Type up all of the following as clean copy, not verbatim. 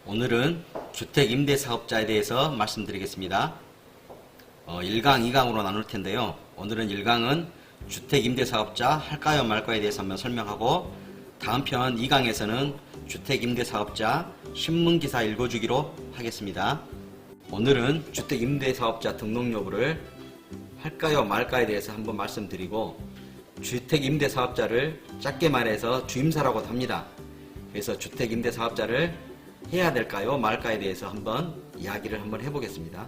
오늘은 주택임대사업자에 대해서 말씀드리겠습니다. 1강, 2강으로 나눌 텐데요. 오늘은 1강은 주택임대사업자 할까요 말까에 대해서 한번 설명하고, 다음 편 2강에서는 주택임대사업자 신문기사 읽어주기로 하겠습니다. 오늘은 주택임대사업자 등록 여부를 할까요 말까에 대해서 한번 말씀드리고, 주택임대사업자를 짧게 말해서 주임사라고도 합니다. 그래서 주택임대사업자를 해야 될까요 말까에 대해서 한번 이야기를 한번 해보겠습니다.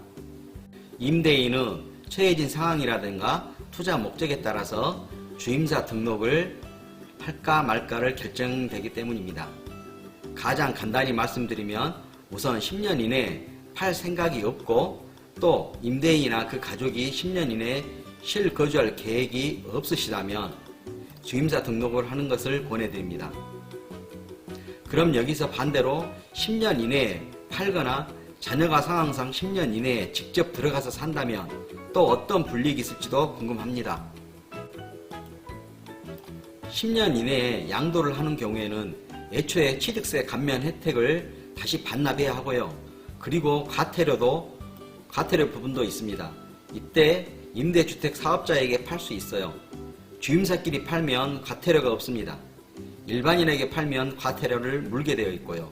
임대인은 처해진 상황이라든가 투자 목적에 따라서 주임사 등록을 할까 말까를 결정되기 때문입니다. 가장 간단히 말씀드리면 우선 10년 이내에 팔 생각이 없고, 또 임대인이나 그 가족이 10년 이내에 실거주할 계획이 없으시다면 주임사 등록을 하는 것을 권해드립니다. 그럼 여기서 반대로 10년 이내에 팔거나 자녀가 상황상 10년 이내에 직접 들어가서 산다면 또 어떤 불이익이 있을지도 궁금합니다. 10년 이내에 양도를 하는 경우에는 애초에 취득세 감면 혜택을 다시 반납해야 하고요. 그리고 과태료 부분도 있습니다. 이때 임대주택 사업자에게 팔 수 있어요. 주임사끼리 팔면 과태료가 없습니다. 일반인에게 팔면 과태료를 물게 되어 있고요.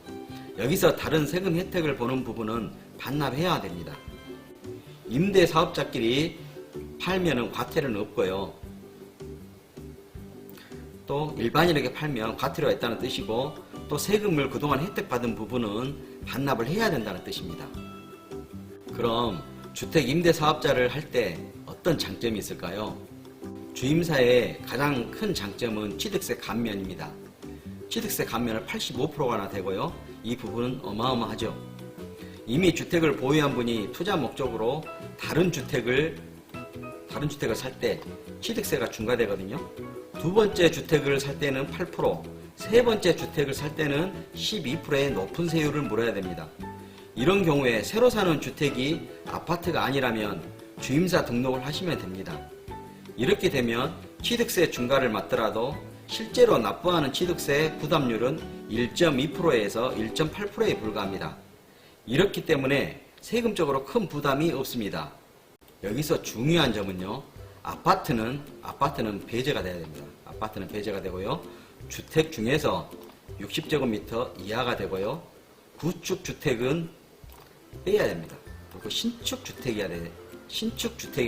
여기서 다른 세금 혜택을 보는 부분은 반납해야 됩니다. 임대사업자끼리 팔면 과태료는 없고요. 또 일반인에게 팔면 과태료가 있다는 뜻이고, 또 세금을 그동안 혜택받은 부분은 반납을 해야 된다는 뜻입니다. 그럼 주택임대사업자를 할 때 어떤 장점이 있을까요? 주임사의 가장 큰 장점은 취득세 감면입니다. 취득세 감면을 85%나 되고요. 이 부분은 어마어마하죠. 이미 주택을 보유한 분이 투자 목적으로 다른 주택을 살 때 취득세가 중과되거든요. 두 번째 주택을 살 때는 8%, 세 번째 주택을 살 때는 12%의 높은 세율을 물어야 됩니다. 이런 경우에 새로 사는 주택이 아파트가 아니라면 주임사 등록을 하시면 됩니다. 이렇게 되면 취득세 중과를 맞더라도 실제로 납부하는 취득세 부담률은 1.2%에서 1.8%에 불과합니다. 이렇기 때문에 세금적으로 큰 부담이 없습니다. 여기서 중요한 점은요, 아파트는 배제가 돼야 됩니다. 아파트는 배제가 되고요. 주택 중에서 60제곱미터 이하가 되고요. 구축주택은 빼야 됩니다. 그리고 신축주택이어야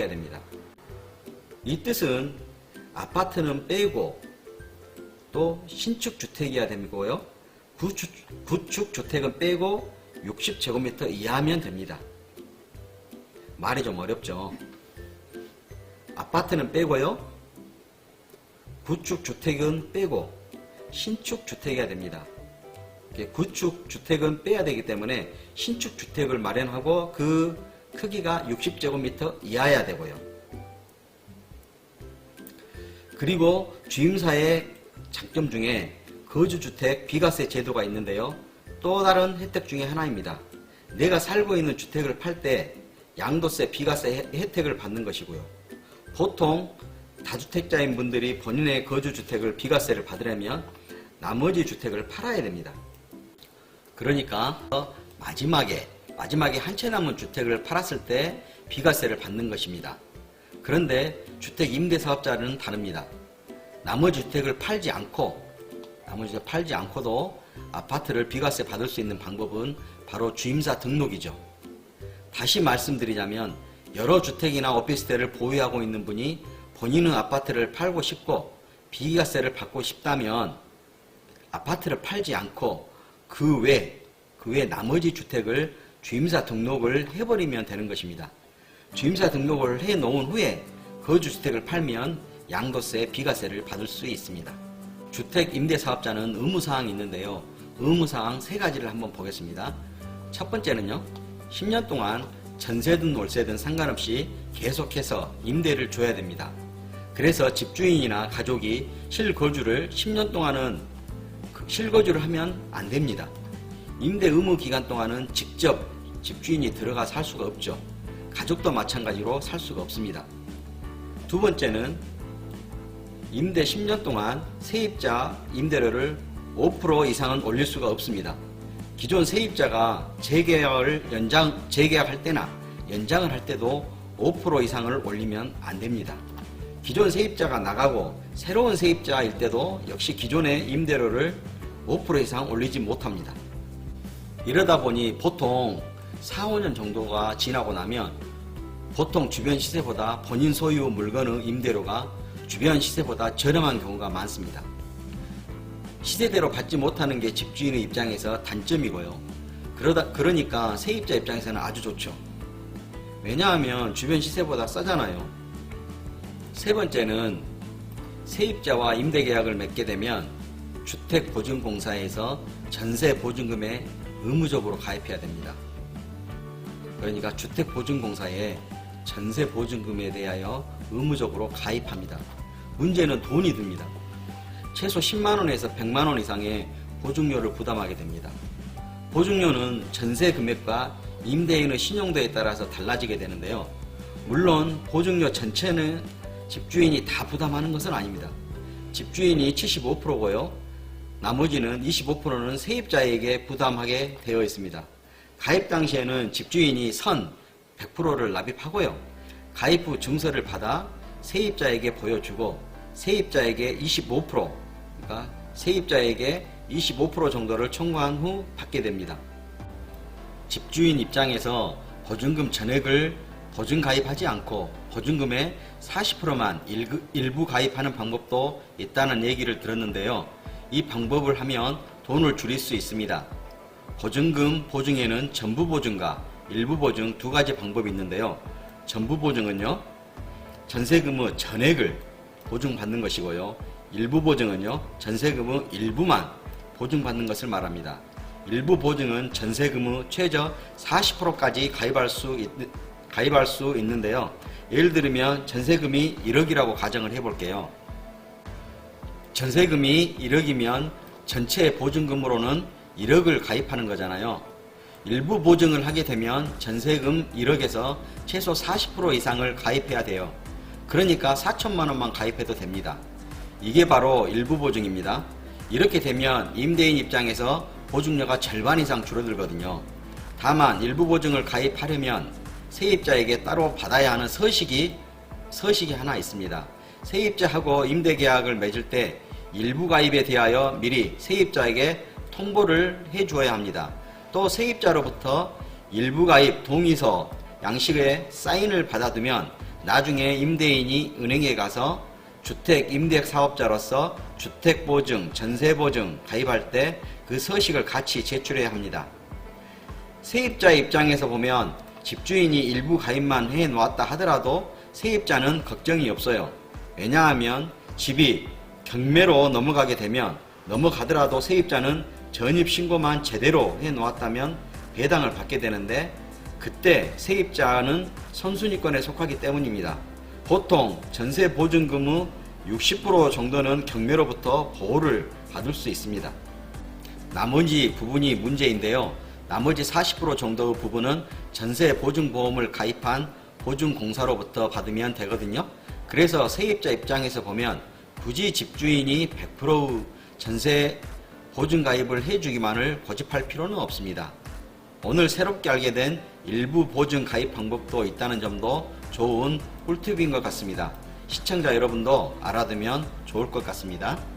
됩니다. 이 뜻은 아파트는 빼고 또 신축주택이어야 되고요. 구축주택은 빼고 60제곱미터 이하면 됩니다. 말이 좀 어렵죠. 아파트는 빼고요. 구축주택은 빼고 신축주택이어야 됩니다. 구축주택은 빼야 되기 때문에 신축주택을 마련하고 그 크기가 60제곱미터 이하여야 되고요. 그리고 주임사의 장점 중에 거주주택 비과세 제도가 있는데요. 또 다른 혜택 중에 하나입니다. 내가 살고 있는 주택을 팔 때 양도세 비과세 혜택을 받는 것이고요. 보통 다주택자인 분들이 본인의 거주주택을 비과세를 받으려면 나머지 주택을 팔아야 됩니다. 그러니까 마지막에 한 채 남은 주택을 팔았을 때 비과세를 받는 것입니다. 그런데 주택임대사업자는 다릅니다. 나머지 주택을 팔지 않고도 아파트를 비과세 받을 수 있는 방법은 바로 주임사 등록이죠. 다시 말씀드리자면 여러 주택이나 오피스텔을 보유하고 있는 분이 본인은 아파트를 팔고 싶고 비과세를 받고 싶다면 아파트를 팔지 않고 그 외 나머지 주택을 주임사 등록을 해버리면 되는 것입니다. 주임사 등록을 해 놓은 후에 거주주택을 팔면 양도세 비과세를 받을 수 있습니다. 주택임대사업자는 의무사항이 있는데요. 의무사항 3가지를 한번 보겠습니다. 첫 번째는요, 10년 동안 전세든 월세든 상관없이 계속해서 임대를 줘야 됩니다. 그래서 집주인이나 가족이 실거주를 10년 동안은 실거주를 하면 안 됩니다. 임대 의무 기간 동안은 직접 집주인이 들어가 살 수가 없죠. 가족도 마찬가지로 살 수가 없습니다. 두 번째는 임대 10년 동안 세입자 임대료를 5% 이상은 올릴 수가 없습니다. 기존 세입자가 재계약할 때나 연장을 할 때도 5% 이상을 올리면 안 됩니다. 기존 세입자가 나가고 새로운 세입자일 때도 역시 기존의 임대료를 5% 이상 올리지 못합니다. 이러다 보니 보통 4, 5년 정도가 지나고 나면 보통 주변 시세보다 본인 소유 물건의 임대료가 주변 시세보다 저렴한 경우가 많습니다. 시세대로 받지 못하는 게 집주인의 입장에서 단점이고요. 그러니까 세입자 입장에서는 아주 좋죠. 왜냐하면 주변 시세보다 싸잖아요. 세 번째는 세입자와 임대계약을 맺게 되면 주택보증공사에서 전세보증금에 의무적으로 가입해야 됩니다. 그러니까 주택보증공사에 전세보증금에 대하여 의무적으로 가입합니다. 문제는 돈이 듭니다. 최소 10만원에서 100만원 이상의 보증료를 부담하게 됩니다. 보증료는 전세 금액과 임대인의 신용도에 따라서 달라지게 되는데요. 물론 보증료 전체는 집주인이 다 부담하는 것은 아닙니다. 집주인이 75%고요. 나머지는 25%는 세입자에게 부담하게 되어 있습니다. 가입 당시에는 집주인이 선 100%를 납입하고요. 가입 후 증서를 받아 세입자에게 보여주고 세입자에게 25%, 그러니까 세입자에게 25% 정도를 청구한 후 받게 됩니다. 집주인 입장에서 보증금 전액을 보증 가입하지 않고 보증금의 40%만 일부 가입하는 방법도 있다는 얘기를 들었는데요. 이 방법을 하면 돈을 줄일 수 있습니다. 보증금 보증에는 전부 보증과 일부 보증 두 가지 방법이 있는데요. 전부 보증은요, 전세금의 전액을 보증받는 것이고요. 일부 보증은요, 전세금의 일부만 보증받는 것을 말합니다. 일부 보증은 전세금의 최저 40%까지 가입할 수 있는데요. 예를 들면 전세금이 1억이라고 가정을 해볼게요. 전세금이 1억이면 전체 보증금으로는 1억을 가입하는 거잖아요. 일부 보증을 하게 되면 전세금 1억에서 최소 40% 이상을 가입해야 돼요. 그러니까 4천만 원만 가입해도 됩니다. 이게 바로 일부 보증입니다. 이렇게 되면 임대인 입장에서 보증료가 절반 이상 줄어들거든요. 다만 일부 보증을 가입하려면 세입자에게 따로 받아야 하는 서식이 하나 있습니다. 세입자하고 임대계약을 맺을 때 일부 가입에 대하여 미리 세입자에게 통보를 해 주어야 합니다. 또 세입자로부터 일부 가입 동의서 양식의 사인을 받아두면 나중에 임대인이 은행에 가서 주택 임대 사업자로서 주택보증, 전세보증 가입할 때 그 서식을 같이 제출해야 합니다. 세입자 입장에서 보면 집주인이 일부 가입만 해 놓았다 하더라도 세입자는 걱정이 없어요. 왜냐하면 집이 경매로 넘어가더라도 세입자는 전입신고만 제대로 해 놓았다면 배당을 받게 되는데 그때 세입자는 선순위권에 속하기 때문입니다. 보통 전세보증금의 60% 정도는 경매로부터 보호를 받을 수 있습니다. 나머지 부분이 문제인데요. 나머지 40% 정도의 부분은 전세보증보험을 가입한 보증공사로부터 받으면 되거든요. 그래서 세입자 입장에서 보면 굳이 집주인이 100%의 전세 보증 가입을 해주기만을 고집할 필요는 없습니다. 오늘 새롭게 알게 된 일부 보증 가입 방법도 있다는 점도 좋은 꿀팁인 것 같습니다. 시청자 여러분도 알아두면 좋을 것 같습니다.